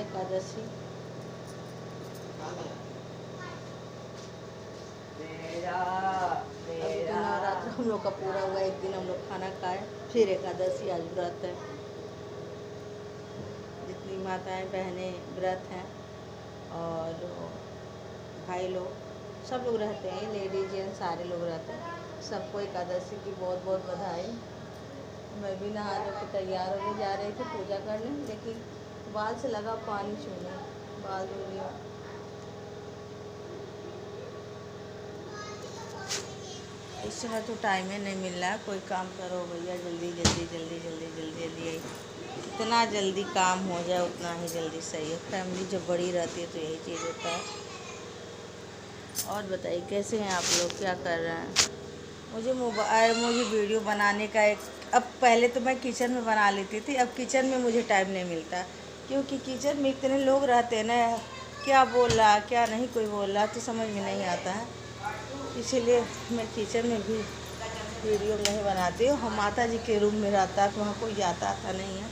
एकादशी। अभी तो नवरात्र हम लोग का पूरा हुआ, एक दिन हम लोग खाना खाए, फिर एकादशी आज व्रत है। जितनी माताएं बहनें व्रत हैं और भाई लोग सब लोग रहते हैं, लेडीज जेंट्स सारे लोग रहते हैं। सबको एकादशी की बहुत बहुत बधाई। मैं भी नहा धो के तैयार होने जा रही थी पूजा करने, लेकिन बाल से लगा पानी छूने, बाल धो लिया। इस समय तो टाइम ही नहीं मिल रहा, कोई काम करो भैया जल्दी जल्दी जल्दी जल्दी जल्दी जल्दी। जितना जल्दी काम हो जाए उतना ही जल्दी सही है। फैमिली जब बड़ी रहती है तो यही चीज़ होता है। और बताइए कैसे हैं आप लोग, क्या कर रहे हैं? मुझे वीडियो बनाने का अब पहले तो मैं किचन में बना लेती थी, अब किचन में मुझे टाइम नहीं मिलता, क्योंकि किचन में इतने लोग रहते हैं ना, क्या बोल रहा क्या नहीं कोई बोल रहा तो समझ में नहीं आता है। इसीलिए मैं किचन में भी वीडियो नहीं बनाती हूँ। हम माता जी के रूम में रहता है तो वहाँ कोई जाता आता नहीं है।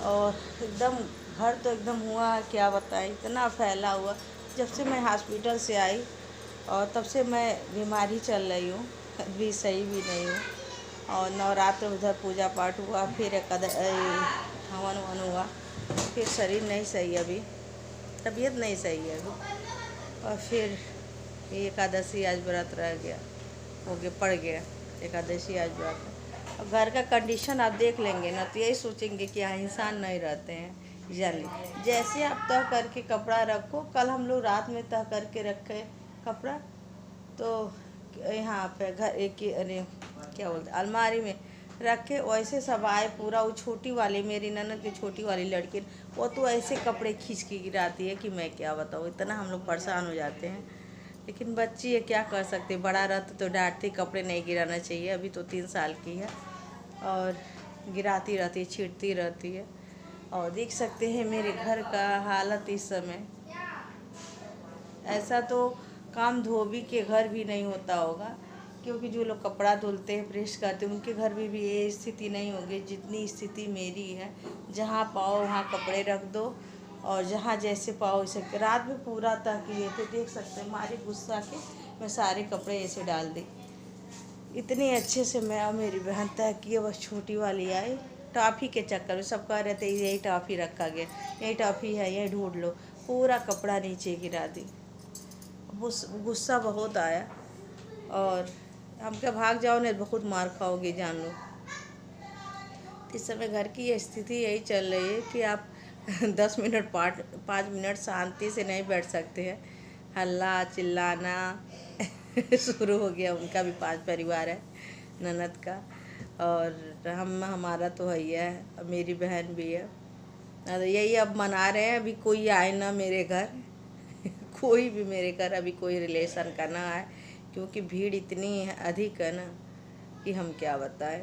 और एकदम घर तो एकदम हुआ क्या बताएं, इतना फैला हुआ। जब से मैं हॉस्पिटल से आई और तब से मैं बीमारी चल रही हूँ, अभी सही भी नहीं हूँ। और नवरात्र उधर पूजा पाठ हुआ, फिर हवन वन हुआ, फिर शरीर नहीं सही अभी, तबीयत नहीं सही है अभी। और फिर एकादशी आज व्रत रह गया, हो गया पड़ गया एकादशी आज व्रत है। और घर का कंडीशन आप देख लेंगे ना तो यही सोचेंगे कि यहाँ इंसान नहीं रहते हैं। जल्दी जैसे आप तह करके कपड़ा रखो, कल हम लोग रात में तह करके रखे कपड़ा, तो यहाँ पे घर एक अरे क्या बोलते अलमारी में रखे, वैसे सब आए पूरा। वो छोटी वाली मेरी ननद की छोटी वाली लड़की, वो तो ऐसे कपड़े खींच के गिराती है कि मैं क्या बताऊँ, इतना हम लोग परेशान हो जाते हैं। लेकिन बच्ची है, क्या कर सकते, बड़ा रहता तो डांटती, कपड़े नहीं गिराना चाहिए। अभी तो 3 साल की है और गिराती रहती है, छींटती रहती है। और देख सकते हैं मेरे घर का हालत इस समय। ऐसा तो काम धोबी के घर भी नहीं होता होगा, क्योंकि जो लोग कपड़ा धुलते हैं प्रेस करते हैं उनके घर में भी ये स्थिति नहीं होगी जितनी स्थिति मेरी है। जहाँ पाओ वहाँ कपड़े रख दो और जहाँ जैसे पाओ वैसे। रात में पूरा तह किए थे, देख सकते हैं, मारे गुस्सा के मैं सारे कपड़े ऐसे डाल दी। इतने अच्छे से मैं और मेरी बहन तह किए, बस छोटी वाली आई टॉफ़ी के चक्कर में। सब कह रहे थे यही टॉफ़ी रखा गया, यही टॉफ़ी है, यही ढूंढ लो। पूरा कपड़ा नीचे गिरा दी, गुस्सा बहुत आया। और हम क्या भाग जाओ नहीं बहुत मार खाओगे जान लो। इस समय घर की स्थिति यही चल रही है कि आप 10 मिनट 5 मिनट शांति से नहीं बैठ सकते हैं। हल्ला चिल्लाना शुरू हो गया। उनका भी 5 परिवार है, ननद का, और हमारा तो है ही है, मेरी बहन भी है। यही अब मना रहे हैं, अभी कोई आए ना मेरे घर कोई भी मेरे घर अभी कोई रिलेशन का ना आए, क्योंकि भीड़ इतनी अधिक है ना कि हम क्या बताएं।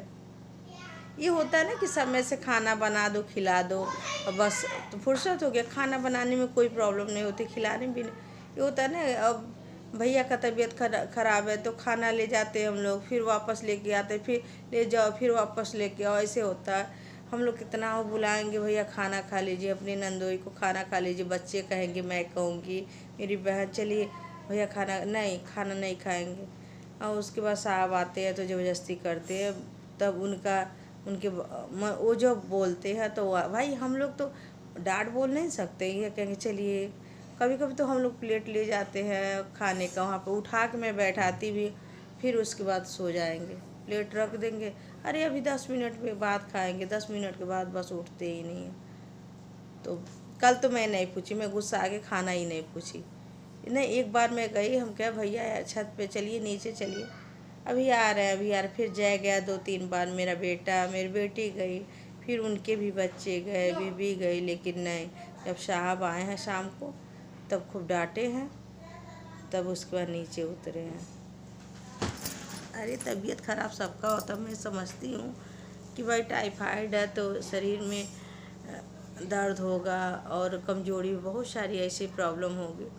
ये होता है ना कि समय से खाना बना दो खिला दो और बस, तो फुर्सत हो गया। खाना बनाने में कोई प्रॉब्लम नहीं होती, खिलाने में भी नहीं। ये होता है ना, अब भैया का तबीयत खराब है तो खाना ले जाते हैं हम लोग, फिर वापस लेके आते, फिर ले जाओ फिर वापस लेके आओ, ऐसे होता है। हम लोग कितना वो बुलाएंगे, भैया खाना खा लीजिए, अपनी नंदोई को खाना खा लीजिए, बच्चे कहेंगे, मैं कहूँगी, मेरी बहन चलिए भैया खाना नहीं खाएंगे। और उसके बाद साहब आते हैं तो ज़बरदस्ती करते हैं, तब उनके वो जो बोलते हैं तो भाई हम लोग तो डांट बोल नहीं सकते। ये कहेंगे चलिए, कभी कभी तो हम लोग प्लेट ले जाते हैं खाने का, वहाँ पे उठा के मैं बैठाती भी, फिर उसके बाद सो जाएंगे, प्लेट रख देंगे, अरे अभी 10 मिनट में बाद खाएंगे, 10 मिनट के बाद बस उठते ही नहीं है। तो कल तो मैं नहीं पूछी, मैं गुस्सा आके खाना ही नहीं पूछी। नहीं, एक बार मैं गई, हम क्या भैया यार छत पे चलिए, नीचे चलिए, अभी आ रहे हैं अभी आ रहे। फिर जय गया 2-3 बार, मेरा बेटा मेरी बेटी गई, फिर उनके भी बच्चे गए, बीबी गई, लेकिन नहीं। जब साहब आए हैं शाम को तब खूब डांटे हैं, तब उसके बाद नीचे उतरे हैं। अरे तबीयत ख़राब सबका होता, मैं समझती हूँ कि भाई टाइफाइड है तो शरीर में दर्द होगा और कमजोरी, बहुत सारी ऐसी प्रॉब्लम होगी।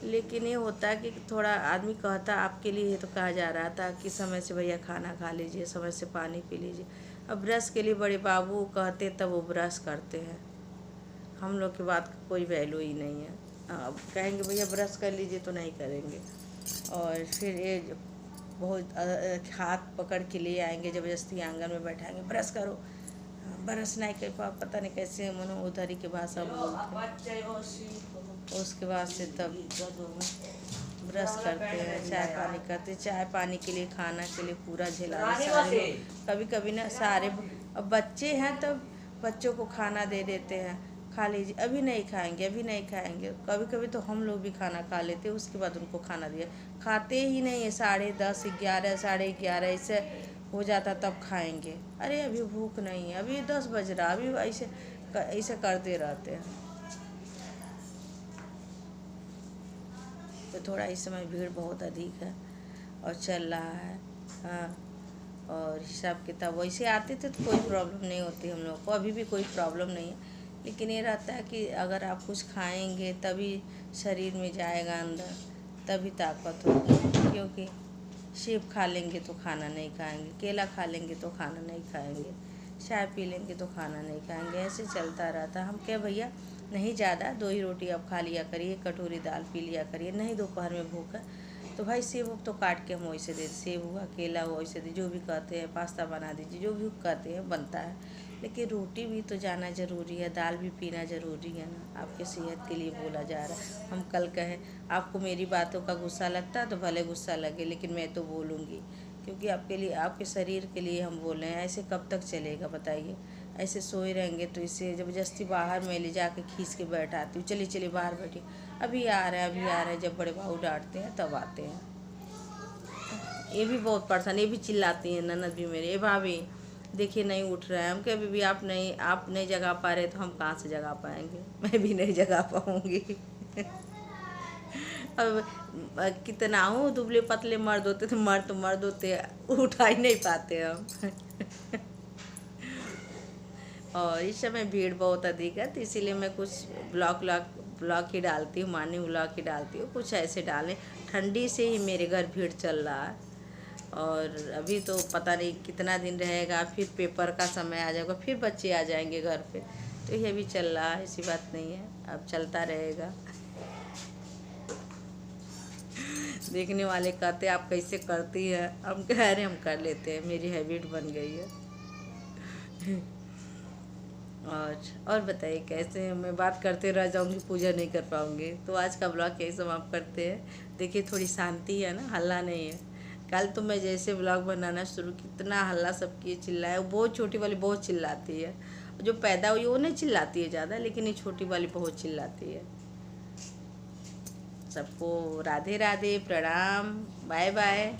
लेकिन ये होता है कि थोड़ा आदमी कहता, आपके लिए तो कहा जा रहा था कि समय से भैया खाना खा लीजिए, समय से पानी पी लीजिए। अब ब्रश के लिए बड़े बाबू कहते तब वो ब्रश करते हैं। हम लोग की बात का कोई वैल्यू ही नहीं है। अब कहेंगे भैया ब्रश कर लीजिए तो नहीं करेंगे, और फिर ये बहुत हाथ पकड़ के ले आएंगे, ज़बरदस्ती आंगन में बैठाएंगे, ब्रश करो। ब्रश नहीं कर पाते नहीं कैसे मनो उधरी की भाषा बोलते हैं। उसके बाद से तब ब्रश करते हैं, चाय पानी करते, चाय पानी के लिए, खाना के लिए पूरा झेला सारे लोग। कभी कभी ना सारे अब बच्चे हैं तब बच्चों को खाना दे देते हैं, खा लीजिए, अभी नहीं खाएंगे, अभी नहीं खाएंगे। कभी कभी तो हम लोग भी खाना खा लेते हैं, उसके बाद उनको खाना दिया, खाते ही नहीं है। 10:30, 11, 11:30 ऐसे हो जाता तब खाएंगे। अरे अभी भूख नहीं है, अभी 10 बज रहा, अभी ऐसे ऐसे करते रहते हैं। तो थोड़ा इस समय भीड़ बहुत अधिक है और चल रहा है। हाँ, और हिसाब किताब वैसे आते थे तो कोई प्रॉब्लम नहीं होती हम लोग को, अभी भी कोई प्रॉब्लम नहीं है। लेकिन ये रहता है कि अगर आप कुछ खाएंगे तभी शरीर में जाएगा अंदर, तभी ताकत होगी। क्योंकि सेब खा लेंगे तो खाना नहीं खाएंगे, केला खा लेंगे तो खाना नहीं खाएंगे, चाय पी लेंगे तो खाना नहीं खाएंगे, ऐसे चलता रहता। हम क्या भैया नहीं ज़्यादा 2 ही रोटी आप खा लिया करिए, कटोरी दाल पी लिया करिए, नहीं दोपहर में भूख है तो भाई सेब तो काट के हम वैसे दे, सेब हुआ, केला हुआ, वैसे दे, जो भी कहते हैं, पास्ता बना दीजिए, जो भी कहते हैं बनता है। लेकिन रोटी भी तो जाना ज़रूरी है, दाल भी पीना ज़रूरी है ना, आपके सेहत के लिए बोला जा रहा है। हम कल कहें आपको मेरी बातों का गुस्सा लगता है तो भले गुस्सा लगे, लेकिन मैं तो बोलूँगी, क्योंकि आपके लिए, आपके शरीर के लिए हम बोल रहे हैं। ऐसे कब तक चलेगा बताइए? ऐसे सोए रहेंगे तो इससे ज़बरदस्ती बाहर मैं ले जाके खींच के बैठाती हूँ, चलिए चलिए बाहर बैठिए, अभी आ रहे हैं, अभी आ रहे हैं। जब बड़े बाबू डांटते हैं तब आते हैं। ये भी बहुत परेशान, ये भी चिल्लाती हैं ननद भी मेरे, ए भाभी देखिए नहीं उठ रहा है। हम कहे भी आप नहीं जगा पा रहे तो हम कहाँ से जगा पाएंगे, मैं भी नहीं जगा पाऊँगी। अब कितना हूँ, दुबले पतले मर्द होते थे, मर्द होते, उठा ही नहीं पाते हम। और इस समय भीड़ बहुत अधिक है तो इसीलिए मैं कुछ ब्लॉग ही डालती हूँ, मॉर्निंग ब्लॉग ही डालती हूँ, कुछ ऐसे डालें। ठंडी से ही मेरे घर भीड़ चल रहा है, और अभी तो पता नहीं कितना दिन रहेगा, फिर पेपर का समय आ जाएगा, फिर बच्चे आ जाएंगे घर पे, तो ये भी चल रहा है, ऐसी बात नहीं है, अब चलता रहेगा। देखने वाले कहते आप कैसे करती है, हम कह रहे हम कर लेते हैं, मेरी हैबिट बन गई है। और बताइए कैसे? मैं बात करते रह जाऊंगी, पूजा नहीं कर पाऊंगी। तो आज का ब्लॉग यही समाप्त करते हैं। देखिए थोड़ी शांति है ना, हल्ला नहीं है। कल तो मैं जैसे ब्लॉग बनाना शुरू, कितना हल्ला सब किए, चिल्लाए। बहुत छोटी वाली बहुत चिल्लाती है, जो पैदा हुई वो नहीं चिल्लाती है ज़्यादा, लेकिन ये छोटी वाली बहुत चिल्लाती है। सबको राधे राधे, प्रणाम, बाय बाय।